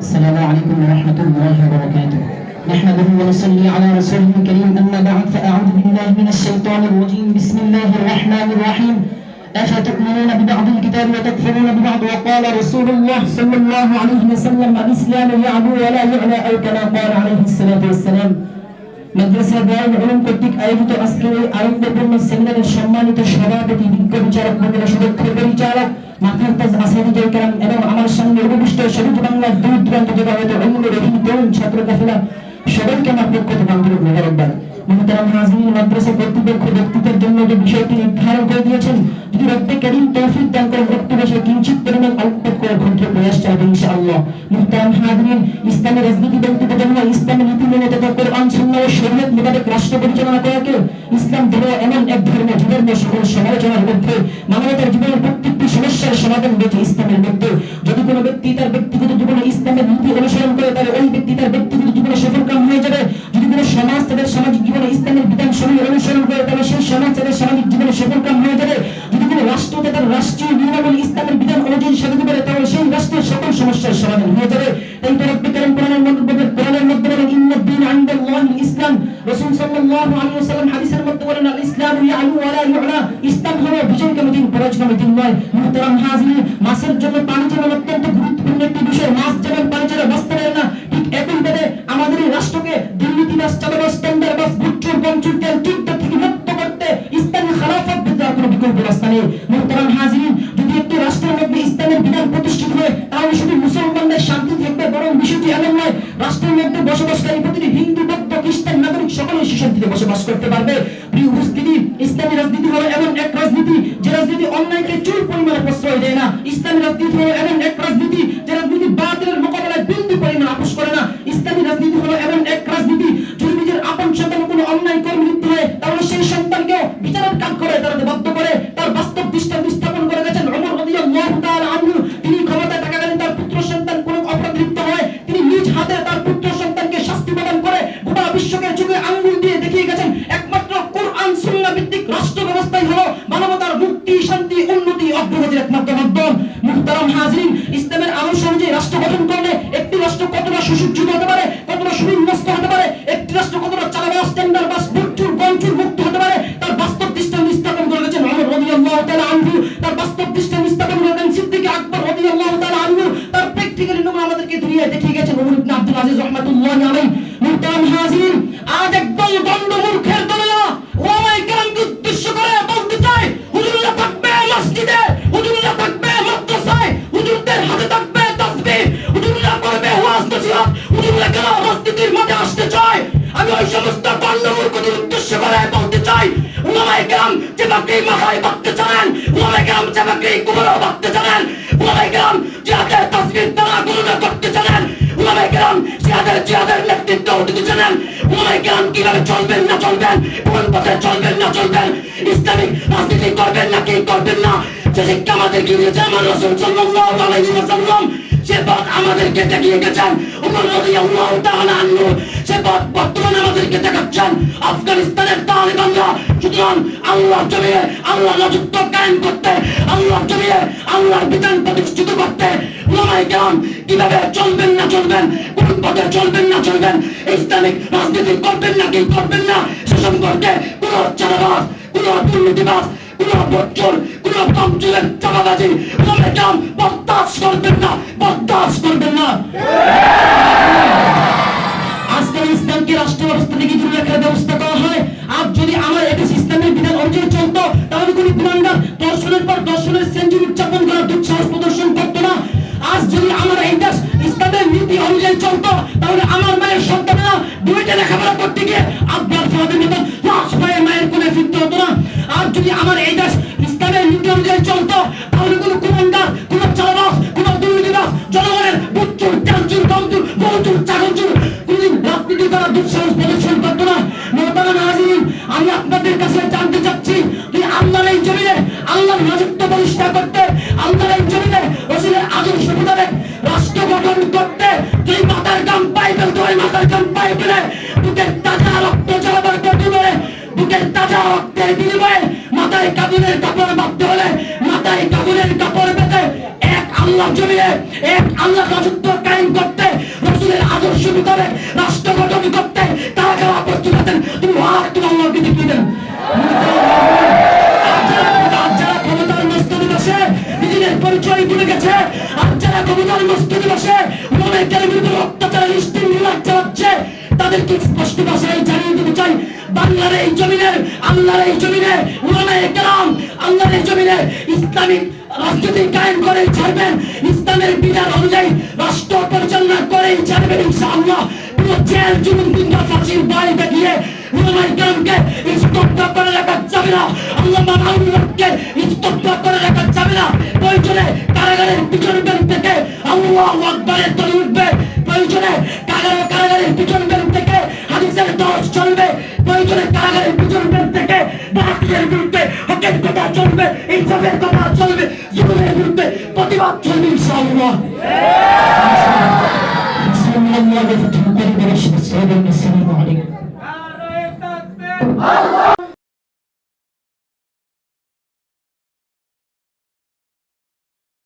السلام عليكم ورحمة الله وبركاته. نحمده ونصلي على رسوله الكريم، أما بعد فأعوذ بالله من الشيطان الرجيم. بسم الله الرحمن الرحيم. أفتؤمنون ببعض الكتاب وتكفرون ببعض، وقال رسول الله صلى الله عليه وسلم: الإسلام يعلو ولا يعلى، أو كما قال عليه الصلاة والسلام। মাদ্রাসা দারুল উলুম কর্তৃক আয়োজিত আজকের এই আনন্দপূর্ণ সেমিনারের সম্মানিত সভাপতি, বিজ্ঞ বিচারক মন্ডলের সুদক্ষ পরিচালক মাথার তাজ আসাদিজাই কেরাম এবং আমার সামনে উপবিষ্ট শহীদ বাংলার দূর দূরান্ত থেকে হয়তো অন্য রহিম তরুণ ছাত্র কাফেলা সবাইকে আমার পক্ষ থেকে আন্তরিক মোবারকবাদ। মুহতারাম হাজিরিন, মাদ্রাসা কর্তৃপক্ষ ব্যক্তিদের জন্য যে বিষয়টি নির্ধারণ করে দিয়েছেন, যদি রব্বে কারীম তৌফিক দান করেন, বক্তব্যে সে কিঞ্চিত পরিমাণ আলোকপাত করে ক্ষুদ্র প্রয়াস চালাবে ইনশাআল্লাহ। মুহতারাম হাজিরিন, ইসলামের রাজনীতি ব্যক্তিদের জন্য ইসলামের নীতি মেনে তথা কোরআন সুন্নাহ ও শরীয়ত মোতাবেক রাষ্ট্র পরিচালনা করাকে ইসলাম ধর্ম এমন এক ধর্ম যে ধর্মের সকল সমালোচনার মধ্যে মানবতার জীবনের প্রত্যেকটি সমস্যার সমাধান রয়েছে ইসলামের মধ্যে। যদি কোনো ব্যক্তি তার ব্যক্তিগত জীবনে ইসলামের নীতি অনুসরণ করে, তাহলে ওই ব্যক্তি তার ব্যক্তিগত জীবনে সফলকাম হয়ে যাবে। যদি কোনো সমাজ তাদের সামাজিক জীবনে ইসলামের বিধান সমূহ অনুসরণ করে, তাহলে সেই সমাজ তাদের সামাজিক জীবনে সফলকাম হয়ে যাবে। যদি কোনো রাষ্ট্র তাদের রাষ্ট্রীয় নিয়মাবলী ইসলামের বিধান অনুযায়ী সাজাতে পারে, তাহলে সেই রাষ্ট্রের সকল সমস্যার সমাধান হয়ে যাবে। তাই তো রব্বে কারীম কোরআনের মধ্যে বলেন, ইন্নাদ-দীন ইনদাল্লাহিল ইসলাম। রাসূল সাল্লাল্লাহু আলাইহি ওয়াসাল্লাম হাদিসের মধ্যে বলেন, আল ইসলামু ইয়ালু ওয়া লা ইউলা। ইসলাম হলো বিজয়কামী দিন, পরাজয়কামী দিন নয়। মুহতারাম হাজিরিন, মাছের জন্য পানি যেমন অত্যন্ত গুরুত্বপূর্ণ একটি বিষয়, মাছ যেমন পানি ছাড়া বাঁচতে পারে না, ঠিক একইভাবে আমাদের এই রাষ্ট্রকে দুর্নীতিবাজ, চাঁদাবাজ, টেন্ডারবাজ, বুটচোর, বঞ্চুর, তেল চুক্তি থেকে মুক্ত করতে ইসলামী খেলাফত বিদ্যার কোনো বিকল্প রাস্তা নেই। মুহতারাম হাজিরিন, যদি একটি রাষ্ট্রের মধ্যে ইসলামের বিধান প্রতিষ্ঠিত হয়, তাহলে শুধু মুসলমানদের শান্তি থাকবে, বরং বিষয়টি এমন নয়, রাষ্ট্রের মধ্যে বসবাসকারী প্রতিটি হিন্দু, বৌদ্ধ, খ্রিস্টান নাগরিক সকলেই সুশান্তিতে বসবাস করতে পারবে। প্রিয় উপস্থিতি, ইসলামী রাজনীতি হলো এমন এক রাজনীতি যে রাজনীতি অন্যায়কে চুল পরিমাণে প্রশ্রয় দেয় না। ইসলামী রাজনীতি হলো এমন এক রাজনীতি যে রাজনীতি বাতিলের মোকাবেলায় বিন্দু পরিমাণ আপোষ করে না। ইসলামী রাজনীতি হলো এমন এক রাজনীতি, যদি নিজের আপন সন্তান কোনো অন্যায় করে মৃত্যু হয়, তাহলে সেই সন্তানকেও বিচারের কাজ করে তারাতে বাধ্য করে। তার বাস্তব দৃষ্টান্ত স্থাপন করে গেছেন ওমর রাদিয়াল্লাহু তাআলা আনহু। তিনি ক্ষমতায় থাকাকালীন তার পুত্র সন্তান কোনো অপরাধ লিপ্ত হয়, তিনি নিজ হাতে তার পুত্র সন্তানকে শাস্তি প্রদান করে গোটা বিশ্বকে চোখে আঙ্গুল দিয়ে দেখিয়ে গেছেন একমাত্র কোরআন সুন্নাহ ভিত্তিক রাষ্ট্র ব্যবস্থাই হলো মানবতার মুক্তি, শান্তি, উন্নতি, অগ্রগতির একমাত্র মাধ্যম। মুহতারাম হাজিরিন, ইসলামের আদর্শ অনুযায়ী রাষ্ট্র গঠন করলে একটি রাষ্ট্র কতটা সুসজ্জিত হতে পারে, কতটা সুবিন্যস্ত হতে পারে, একটি রাষ্ট্র কতটা চাঁদাবাজ, টেন্ডারবাজ, বুটচোর, বঞ্চুর মুক্ত হতে পারে, তার বাস্তব দৃষ্টান্ত স্থাপন করে গেছেন ওমর রাদিয়াল্লাহু তাআলা আনহু। তার বাস্তব দৃষ্টান্ত স্থাপন করেছেন সিদ্দিক আকবর রাদিয়াল্লাহু তাআলা আনহু। তার প্র্যাকটিক্যালি নমুনা আমাদেরকে দুনিয়ায় দেখিয়ে গেছেন ওমর ইবনে আব্দুল আজিজ রাহমাতুল্লাহি আলাইহি। মুহতারাম হাজিরিন, আজ একদল গন্ড মূর্খের দলেরা ওলামায়ে কেরামকে উদ্দেশ্য করে বলতে চায়, হুজুররা থাকবে মসজিদে, হুজুররা থাকবে মাদ্রাসায়, হুজুরদের হাতে থাকবে তাসবিহ, হুজুররা করবে ওয়াজ নসিহত, হুজুররা কেন রাজনীতির মাঠে আসতে চায়? আমি ওই সমস্ত গন্ড মূর্খদের উদ্দেশ্য করে বলতে চাই, ওলামায়ে কেরাম যে বাকরি মাথায় বাঁধতে জানেন, ওলামায়ে কেরাম যে বাকরি কোমরে বাঁধতে জানেন, ওলামায়ে কেরাম যে হাতের তাসবিহ দ্বারা গণনা করতে জানেন, ওলামায়ে কেরাম জিহাদের নেতৃত্ব দিতে জানেন, ওলামায়ে কেরাম কিভাবে চলবেন না চলবেন, কোন পথে চলবেন না চলবেন, ইসলামিক রাজনীতি করবেন না কি করবেন না, যে শিক্ষা আমাদেরকে দিয়েছে আমার রাসূল সাল্লাল্লাহু আলাইহি ওয়াসাল্লাম, সে পথ আমাদেরকে দেখিয়ে গেছেন ওমর রাদিয়াল্লাহু তাআলা আনহু। সে পথ বর্তমানে আমাদেরকে দেখাচ্ছেন আফগানিস্তানের তালিবানরা। সুতরাং আল্লাহর জমিনে আল্লাহর রাজত্ব কায়েম করতে, আল্লাহর জমিনে আল্লাহর বিধান প্রতিষ্ঠিত করতে ওলামায়ে কেরাম কিভাবে চলবেন না চলবেন, কোন পথে চলবেন না চলবেন, ইসলামিক রাজনীতি করবেন না কি করবেন না, সে সম্পর্কে কোন চাঁদাবাজ, কোন দুর্নীতিবাজ, কোন বচ্চর, কোন কমচুরের চাঁদাবাজি ওলামায়ে কেরাম বরদাস্ত করবেন না, বরদাস্ত করবেন না। আজকাল ইসলামকে রাষ্ট্র ব্যবস্থা থেকে দূরে রাখার ব্যবস্থা করা হয়। আর যদি আমার এটা ইসলামের বিধান অনুযায়ী চলতো, তাহলে কোন গুনাহগার দর্শনের পর দর্শনের সেঞ্চুরি উদযাপন করার দুঃসাহস প্রদর্শন করতো না। আজ যদি আমার এই দেশ ইসলামের নীতি অনুযায়ী চলতো, তাহলে আমার মায়ের সন্তানেরা বুয়েটে লেখাপড়া করতে গিয়ে আব্দুল ফাহাদের মতো লাশ পায়ে মায়ের কোলে ফিরতে হতো না। আর যদি আমার এই দেশ ইসলামের নীতি অনুযায়ী চলতো, তাহলে কোনো গুনাহগার, কোনো চাঁদাবাজ, কোনো দুর্নীতিবাজ জনগণের বুটচোর, চাঁচুর, বমচুর, বউচুর, চাকরচুর কোনদিন রাজনীতি করার দুঃসাহস প্রদর্শন করতো না। মুহতারাম হাজিরিন, আমি আপনাদের কাছে জানতে চাচ্ছি, তুই আল্লাহর এই জমিনে আল্লাহর রাজত্ব প্রতিষ্ঠা করতে, আল্লাহর এই জমিনে রাসূলের আদর্শ মোতাবেক রাষ্ট্র গঠন করতে, তুই মাথার গাম পায়ে ফেলতে হয়, মাথার গাম পায়ে ফেলে বুকের তাজা রক্ত ঝরাবার প্রতিবারে, বুকের তাজা রক্তের বিনিময়ে মাথায় কাফনের কাপড় বাঁধতে হলে মাথায় কাফনের কাপড় বেঁধে এক আল্লাহর জমিনে এক আল্লাহর রাজত্ব কায়েম করতে মোতাবেক রাষ্ট্র গঠন করতে কারা কারা প্রস্তুত আছেন তুমি হাত তুলে আল্লাহকে দেখিয়ে দেন। যারা ক্ষমতার মস্তদে বসে নিজেদের পরিচয় ভুলে গেছে, আর যারা ক্ষমতার মস্তদে বসে উলামায়ে বিরুদ্ধে অত্যাচারের নির্যাতন চালাচ্ছে, তাদেরকে স্পষ্ট ভাষায় জানিয়ে দিতে চাই, বাংলার এই জমিনে, আল্লাহর এই জমিনে উলামায়ে কেরাম আল্লাহর এই জমিনে ইসলামিক রাজনীতি কায়েম করেই ছাড়বেন, ইসলামের বিধান অনুযায়ী রাষ্ট্র পরিচালনা করেই ছাড়বেন ইনশাআল্লাহ। পুরো জেল জুলুম কিংবা ফাঁসির ভয় দেখিয়ে উলামায়ে কেরামকে স্তব্ধ করে রাখা যাবে না, আল্লামা মাওলানাকে স্তব্ধ করে রাখা যাবে না। প্রয়োজনে কারাগারের পিছন বের থেকে আল্লাহু আকবারের ধ্বনি উঠবে, প্রয়োজনে কারাগারের পিছন বের থেকে হাদিসের দর্শ চলবে, প্রয়োজনে কারাগারের পিছন বের থেকে বাতিলের বিরুদ্ধে হকের কথা চলবে, ইনসাফের কথা চলবে, জুলুমের বিরুদ্ধে প্রতিবাদ চলবে ইনশাআল্লাহ। আসসালামু আলাইকুম।